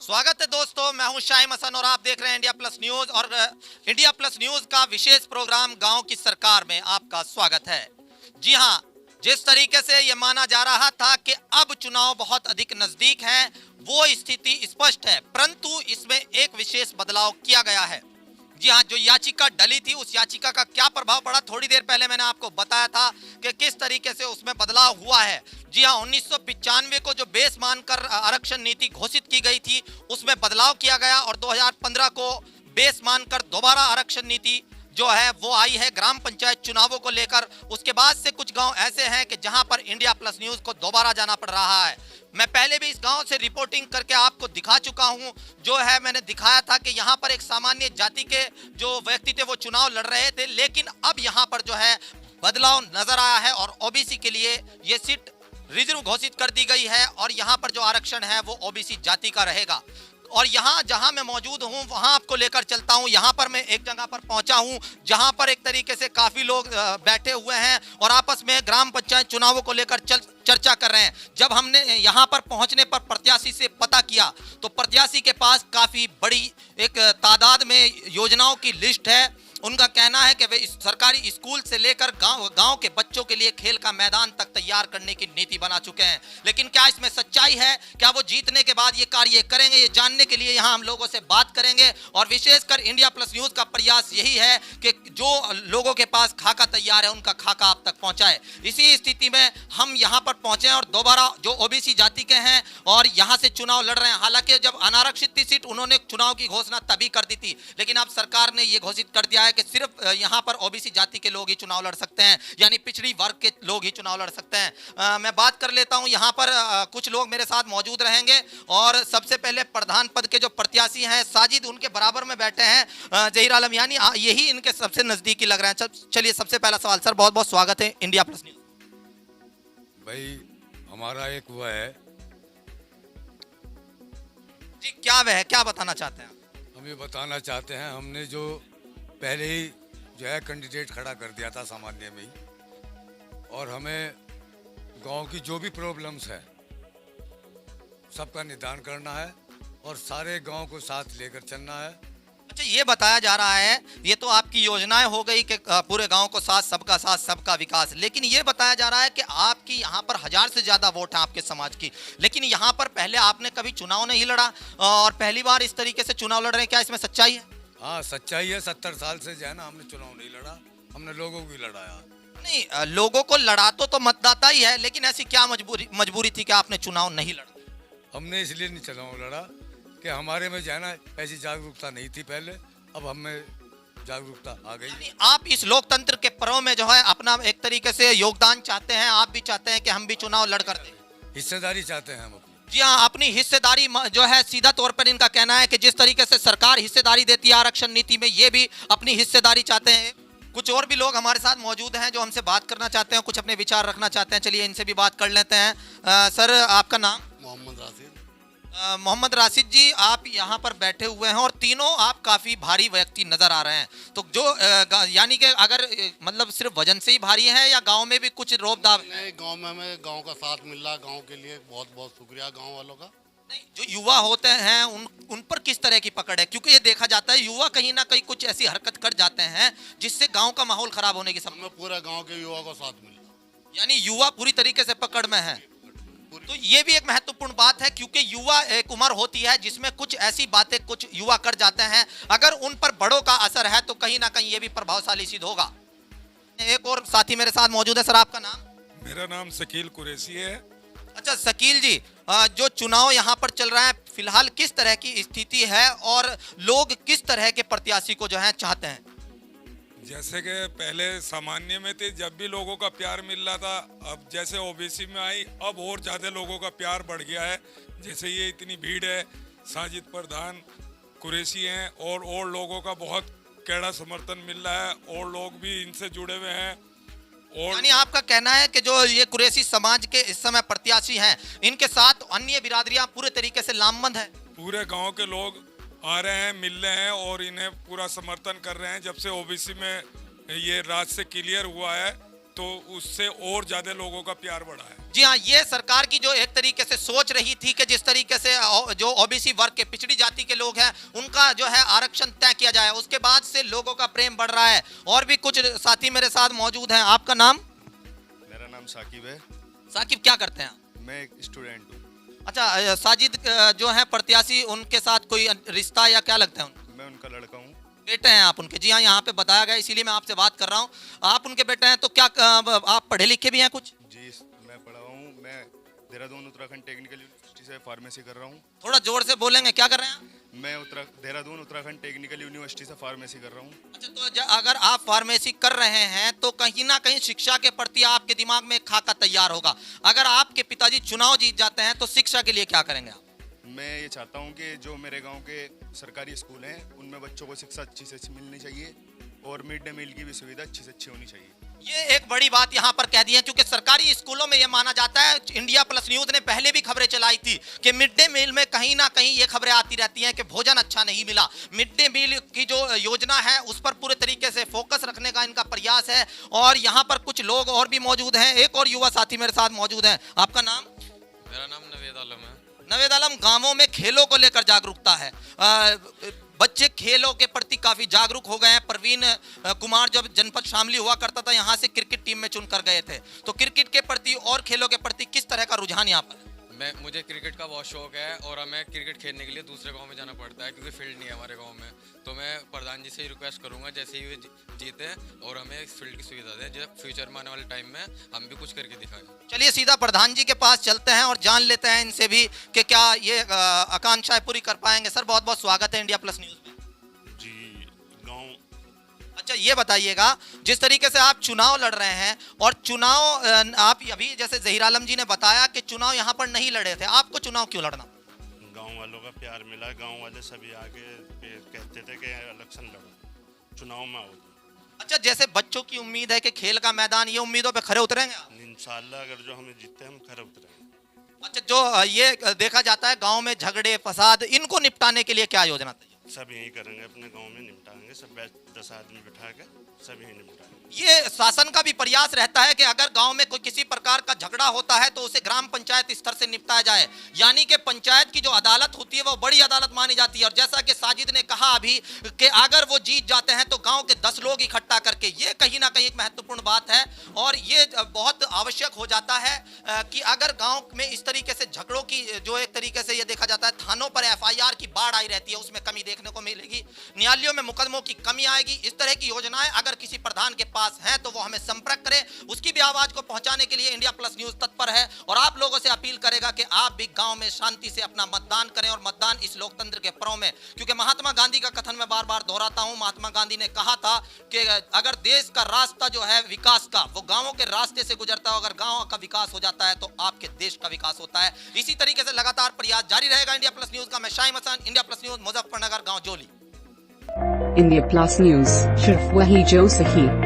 स्वागत है दोस्तों, मैं हूं शाहिम हसन और आप देख रहे हैं इंडिया प्लस न्यूज। और इंडिया प्लस न्यूज का विशेष प्रोग्राम गांव की सरकार में आपका स्वागत है। जी हां, जिस तरीके से यह माना जा रहा था कि अब चुनाव बहुत अधिक नजदीक है, वो स्थिति स्पष्ट है, परंतु इसमें एक विशेष बदलाव किया गया है। जी हाँ, जो याचिका डली थी उस याचिका का क्या प्रभाव पड़ा, थोड़ी देर पहले मैंने आपको बताया था कि किस तरीके से उसमें बदलाव हुआ है। जी हाँ, 1995 को जो बेस मानकर आरक्षण नीति घोषित की गई थी उसमें बदलाव किया गया और 2015 को बेस मानकर दोबारा आरक्षण नीति जो है वो आई है ग्राम पंचायत चुनावों को लेकर। उसके बाद से कुछ गांव ऐसे हैं कि जहां पर इंडिया प्लस न्यूज को दोबारा जाना पड़ रहा है। मैं पहले भी इस गांव से रिपोर्टिंग करके आपको दिखा चुका हूं। जो है मैंने दिखाया था कि यहां पर एक सामान्य जाति के जो व्यक्ति थे वो चुनाव लड़ रहे थे, लेकिन अब यहां पर जो है बदलाव नजर आया है और ओबीसी के लिए ये सीट रिजर्व घोषित कर दी गई है और यहाँ पर जो आरक्षण है वो ओबीसी जाति का रहेगा। और यहाँ जहाँ मैं मौजूद हूँ वहाँ आपको लेकर चलता हूँ। यहाँ पर मैं एक जगह पर पहुँचा हूँ जहाँ पर एक तरीके से काफ़ी लोग बैठे हुए हैं और आपस में ग्राम पंचायत चुनावों को लेकर चर्चा कर रहे हैं। जब हमने यहाँ पर पहुँचने पर प्रत्याशी से पता किया तो प्रत्याशी के पास काफ़ी बड़ी एक तादाद में योजनाओं की लिस्ट है। उनका कहना है कि वे सरकारी स्कूल से लेकर गांव के बच्चों के लिए खेल का मैदान तक तैयार करने की नीति बना चुके हैं। लेकिन क्या इसमें सच्चाई है? क्या वो जीतने के बाद ये कार्य करेंगे? ये जानने के लिए यहाँ हम लोगों से बात करेंगे और विशेषकर इंडिया प्लस न्यूज का प्रयास यही है कि जो लोगों के पास खाका तैयार है उनका खाका आप तक पहुंचाए। इसी स्थिति में हम यहाँ पर पहुंचे और दोबारा जो ओबीसी जाति के हैं और यहाँ से चुनाव लड़ रहे हैं। हालांकि जब अनारक्षित थी सीट उन्होंने चुनाव की घोषणा तभी कर दी थी, लेकिन अब सरकार ने ये घोषित कर दिया है कि सिर्फ यहाँ पर ओबीसी जाति के लोग ही चुनाव लड़ सकते हैं, यानी पिछड़ी वर्ग के लोग ही चुनाव लड़ सकते हैं। मैं बात कर लेता हूँ, यहाँ पर कुछ लोग मेरे साथ मौजूद रहेंगे और सबसे पहले प्रधान पद के जो प्रत्याशी हैं साजिद उनके बराबर में बैठे हैं जहीर आलम, यानी यही इनके सबसे नजदीकी लग रहे हैं। चलिए सबसे पहला सवाल सर, बहुत बहुत स्वागत है इंडिया प्लस न्यूज। भाई हमारा एक हुआ है जी, क्या वह है, क्या बताना चाहते हैं? हम ये बताना चाहते हैं, हमने जो पहले ही जो है कैंडिडेट खड़ा कर दिया था सामान्य में ही, और हमें गांव की जो भी प्रॉब्लम्स है सबका निदान करना है और सारे गांव को साथ लेकर चलना है। अच्छा, ये बताया जा रहा है, ये तो आपकी योजनाएं हो गई कि पूरे गांव को साथ सबका विकास, लेकिन ये बताया जा रहा है कि आपकी यहाँ पर 1000 से ज्यादा वोट है आपके समाज की, लेकिन यहाँ पर पहले आपने कभी चुनाव नहीं लड़ा और पहली बार इस तरीके से चुनाव लड़ रहे हैं, क्या इसमें सच्चाई है? हाँ सच्चाई है, 70 साल से जो है ना हमने चुनाव नहीं लड़ा, हमने लोगों को लड़ाया। नहीं, लोगों को लड़ा तो मतदाता ही है, लेकिन ऐसी क्या मजबूरी थी कि आपने चुनाव नहीं लड़ा? हमने इसलिए नहीं चुनाव लड़ा कि हमारे में जो है ना ऐसी जागरूकता नहीं थी पहले, अब हमें जागरूकता आ गई। आप इस लोकतंत्र के पर्व में जो है अपना एक तरीके से योगदान चाहते हैं, आप भी चाहते हैं कि हम भी चुनाव लड़ कर दें, हिस्सेदारी चाहते हैं हम अपनी। जी हाँ, अपनी हिस्सेदारी जो है सीधा तौर पर इनका कहना है कि जिस तरीके से सरकार हिस्सेदारी देती है आरक्षण नीति में, ये भी अपनी हिस्सेदारी चाहते हैं। कुछ और भी लोग हमारे साथ मौजूद हैं जो हमसे बात करना चाहते हैं, कुछ अपने विचार रखना चाहते हैं। चलिए इनसे भी बात कर लेते हैं। सर आपका नाम? मोहम्मद राशिद। मोहम्मद राशिद जी, आप यहाँ पर बैठे हुए हैं और तीनों आप काफ़ी भारी व्यक्ति नज़र आ रहे हैं, तो जो यानी कि अगर मतलब सिर्फ वजन से ही भारी है या गांव में भी कुछ रोब-दाब? नहीं, गांव में हमें गांव का साथ मिल रहा, गांव के लिए बहुत बहुत शुक्रिया गांव वालों का। नहीं, जो युवा होते हैं उन पर किस तरह की पकड़ है? क्योंकि ये देखा जाता है युवा कहीं ना कहीं कुछ ऐसी हरकत कर जाते हैं जिससे गांव का माहौल खराब होने की संभावना। हमें पूरा गांव के युवा को साथ मिल रहा, यानी युवा पूरी तरीके से पकड़ में है, तो ये भी एक महत्वपूर्ण बात है क्योंकि युवा एक उम्र होती है जिसमें कुछ ऐसी बातें कुछ युवा कर जाते हैं, अगर उन पर बड़ों का असर है तो कहीं ना कहीं ये भी प्रभावशाली सिद्ध होगा। एक और साथी मेरे साथ मौजूद है, सर आपका नाम? मेरा नाम शकील कुरैशी है। अच्छा शकील जी, जो चुनाव यहाँ पर चल रहा है फिलहाल किस तरह की स्थिति है और लोग किस तरह के प्रत्याशी को जो है चाहते हैं? जैसे कि पहले सामान्य में थे, जब भी लोगों का प्यार मिल रहा था, अब जैसे ओबीसी में आई अब और ज़्यादा लोगों का प्यार बढ़ गया है। जैसे ये इतनी भीड़ है, साजिद प्रधान कुरैशी हैं और लोगों का बहुत कड़ा समर्थन मिल रहा है और लोग भी इनसे जुड़े हुए हैं। और यानी आपका कहना है कि जो ये कुरैशी समाज के इस समय प्रत्याशी हैं इनके साथ अन्य बिरादरियां पूरे तरीके से लामबंद है? पूरे गांव के लोग आ रहे हैं, मिल रहे हैं और इन्हें पूरा समर्थन कर रहे हैं। जब से ओबीसी में ये राज से क्लियर हुआ है तो उससे और ज्यादा लोगों का प्यार बढ़ा है। जी हाँ, ये सरकार की जो एक तरीके से सोच रही थी कि जिस तरीके से जो ओबीसी वर्ग के पिछड़ी जाति के लोग हैं उनका जो है आरक्षण तय किया जाए, उसके बाद से लोगों का प्रेम बढ़ रहा है। और भी कुछ साथी मेरे साथ मौजूद हैं। आपका नाम? मेरा नाम साकिब है। साकिब, क्या करते हैं? मैं एक स्टूडेंट हूँ। अच्छा, साजिद जो है प्रत्याशी, उनके साथ कोई रिश्ता या क्या लगता है उनको? मैं उनका लड़का हूँ। बेटे हैं आप उनके? जी हाँ, यहाँ पे बताया गया, इसीलिए मैं आपसे बात कर रहा हूँ। आप उनके बेटे हैं तो क्या आप पढ़े लिखे भी हैं कुछ? जी, मैं पढ़ा हूँ। मैं देहरादून उत्तराखंड टेक्निकल यूनिवर्सिटी से फार्मेसी कर रहा हूँ। थोड़ा जोर से बोलेंगे, क्या कर रहे हैं? मैं देहरादून उत्तराखंड टेक्निकल यूनिवर्सिटी से फार्मेसी कर रहा हूँ। अच्छा, तो अगर आप फार्मेसी कर रहे हैं तो कहीं ना कहीं शिक्षा के प्रति आपके दिमाग में एक खाका तैयार होगा। अगर आपके पिताजी चुनाव जीत जाते हैं तो शिक्षा के लिए क्या करेंगे आप? मैं ये चाहता हूँ कि जो मेरे गांव के सरकारी स्कूल हैं उनमें बच्चों को शिक्षा अच्छी से अच्छी मिलनी चाहिए और मिड डे मील की भी सुविधा अच्छी से अच्छी होनी चाहिए। ये एक बड़ी बात यहाँ पर कह दी है, क्योंकि सरकारी स्कूलों में ये माना जाता है, इंडिया प्लस न्यूज ने पहले भी खबरें चलाई थी कि मिड डे मील में कहीं ना कहीं ये खबरें आती रहती हैं कि भोजन अच्छा नहीं मिला। मिड डे मील की जो योजना है उस पर पूरे तरीके से फोकस रखने का इनका प्रयास है। और यहाँ पर कुछ लोग और भी मौजूद हैं। एक और युवा साथी मेरे साथ मौजूद हैं। आपका नाम? मेरा नाम नवेद आलम है। नवेद आलम, गांवों में खेलों को लेकर जागरूकता है, बच्चे खेलों के प्रति काफी जागरूक हो गए हैं। प्रवीण कुमार जब जनपद शामली हुआ करता था, यहाँ से क्रिकेट टीम में चुनकर गए थे, तो क्रिकेट के प्रति और खेलों के प्रति किस तरह का रुझान यहाँ पर? मुझे क्रिकेट का बहुत शौक है और हमें क्रिकेट खेलने के लिए दूसरे गांव में जाना पड़ता है क्योंकि फील्ड नहीं है हमारे गांव में। तो मैं प्रधान जी से ही रिक्वेस्ट करूंगा जैसे ही वे जीते और हमें इस फील्ड की सुविधा दें, जब फ्यूचर में आने वाले टाइम में हम भी कुछ करके दिखाएं। चलिए सीधा प्रधान जी के पास चलते हैं और जान लेते हैं इनसे भी कि क्या ये आकांक्षाएं पूरी कर पाएंगे। सर, बहुत बहुत स्वागत है इंडिया प्लस न्यूज में। जी, गांव। अच्छा, ये बताइएगा, जिस तरीके से आप चुनाव लड़ रहे हैं और चुनाव आप अभी जैसे जहीर आलम जी ने बताया कि चुनाव यहाँ पर नहीं लड़े थे, आपको चुनाव क्यों लड़ना? गांव वालों का प्यार मिला। गांव वाले सभी आगे कहते थे कि इलेक्शन लड़ो, चुनाव में आओ। अच्छा, जैसे बच्चों की उम्मीद है कि खेल का मैदान, ये उम्मीदों पे खरे उतरेंगे आप? इंशाल्लाह अगर जो हमें जीतते हम खरे उतरेंगे। अच्छा, जो ये देखा जाता है गांव में झगड़े फसाद, इनको निपटाने के लिए क्या योजना तैयार? सब यही करेंगे, अपने गांव में निपटाएंगे। सब 10 आदमी बिठा के सब यही निपटाएंगे। ये शासन का भी प्रयास रहता है कि अगर गांव में कोई किसी प्रकार का झगड़ा होता है तो उसे ग्राम पंचायत स्तर से निपटाया जाए, यानी कि पंचायत की जो अदालत होती है वो बड़ी अदालत मानी जाती है। और जैसा कि साजिद ने कहा अभी कि अगर वो जीत जाते हैं तो गांव के 10 लोग इकट्ठा करके, ये कहीं ना कहीं एक महत्वपूर्ण बात है। और ये बहुत आवश्यक हो जाता है कि अगर गाँव में इस तरीके से झगड़ों की जो एक तरीके से ये देखा जाता है, थानों पर FIR की बाढ़ आई रहती है, उसमें कमी देखने को मिलेगी, न्यायालयों में मुकदमों की कमी आएगी। इस तरह की योजनाएं अगर किसी प्रधान के पास हैं तो वो हमें संपर्क करें। उसकी भी आवाज को पहुंचाने के लिए इंडिया प्लस न्यूज तत्पर है और आप लोगों से अपील करेगा कि आप भी गांव में शांति से अपना मतदान करें। और मतदान इस लोकतंत्र के पर्व में, क्योंकि महात्मा गांधी का कथन मैं बार बार दोहराता हूं, महात्मा गांधी ने कहा था कि अगर देश का रास्ता जो है विकास का, वो गांवों के रास्ते से गुजरता है। अगर गांव का विकास हो जाता है तो आपके देश का विकास होता है। इसी तरीके से लगातार प्रयास जारी रहेगा इंडिया प्लस न्यूज का। मैं Shahim Hasan, India plus news, Muzaffarnagar, गांव जोली। इंडिया प्लस न्यूज, सिर्फ वही जो सही।